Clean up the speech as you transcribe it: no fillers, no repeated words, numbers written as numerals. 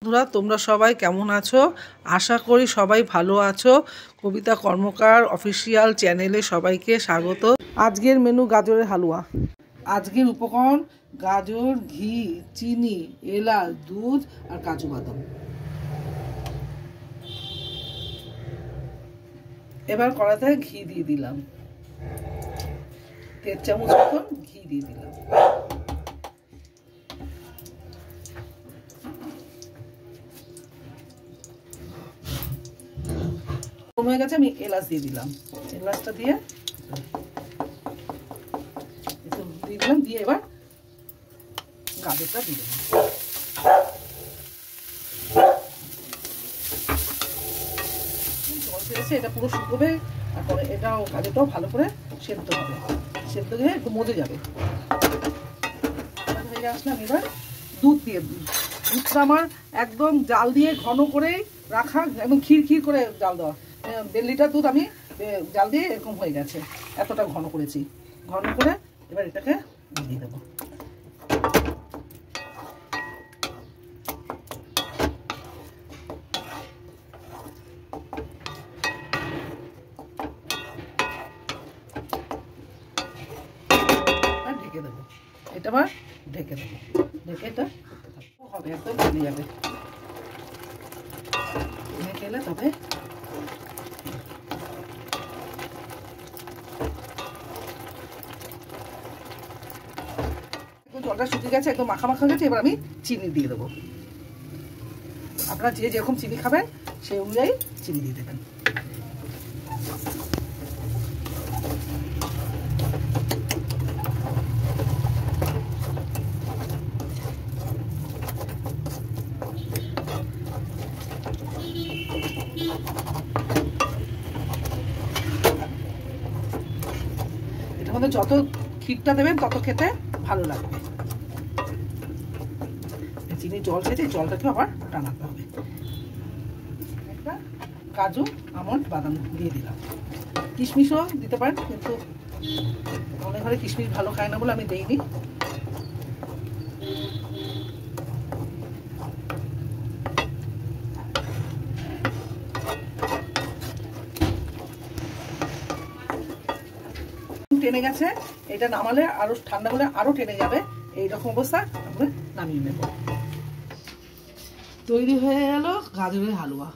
বন্ধুরা, তোমরা সবাই কেমন আছো? আশা করি সবাই ভালো আছো। কবিতা কর্মকার অফিসিয়াল চ্যানেলে সবাইকে স্বাগত। আজকের মেনু গাজরের হালুয়া। আজকের উপকরণ গাজর, ঘি, চিনি, এলাচ, দুধ আর কাজু বাদাম। এবার কড়াতে ঘি দিয়ে দিলাম, 1.5 চামচ মতন ঘি দিয়ে দিলাম। হয়ে গেছে, আমি এলাচ দিয়ে দিলাম। এলাচটা দিয়ে দিলাম, দিয়ে এবার গাজরটা দিয়ে দিলাম। জল দিয়েছে, এটা পুরো শুকোবে, তারপরে এটাও গাজরটাও ভালো করে সেদ্ধ হবে। সেদ্ধ দিয়ে একটু মজে যাবে। হয়ে আসলাম, এবার দুধ দিয়ে দিই। দুধটা আমার একদম জাল দিয়ে ঘন করে রাখা, একদম ক্ষীর ক্ষীর করে জাল দেওয়া। 1.5 লিটার দুধ আমি জাল দিয়ে এরকম হয়ে গেছে, এতটা ঘন করেছি। ঘন করে এবার এটাকে দিয়ে দেবো। ঢেকে দেবো, এটা আবার ঢেকে দেবো। ঢেকে এটা হবে, একদম জমে যাবে। ঢেকে এলে তবে জলটা শুকিয়ে গেছে, একদম মাখা মাখা গেছে। এবার আমি চিনি দিয়ে দেবো। আপনারা যে যেরকম চিনি খাবেন সেই অনুযায়ী চিনি দিয়ে দেবেন। এটার মধ্যে যত ক্ষীরটা দেবেন তত খেতে ভালো লাগবে। চিনি জল খেয়েছে, জলটাকে আবার টানাতে হবে। একটা কাজু, আমন্ড, বাদাম দিয়ে দিলাম। কিশমিশও দিতে পারেন, কিন্তু অনেক ঘরে কিশমিশ ভালো খায় না বলে আমি দেইনি। টেনে গেছে, এটা নামালে আরো ঠান্ডা হলে আরো টেনে যাবে। এইরকম অবস্থা আমরা নামিয়ে নেব। তৈরি হয়ে গেল গাজরের হালুয়া।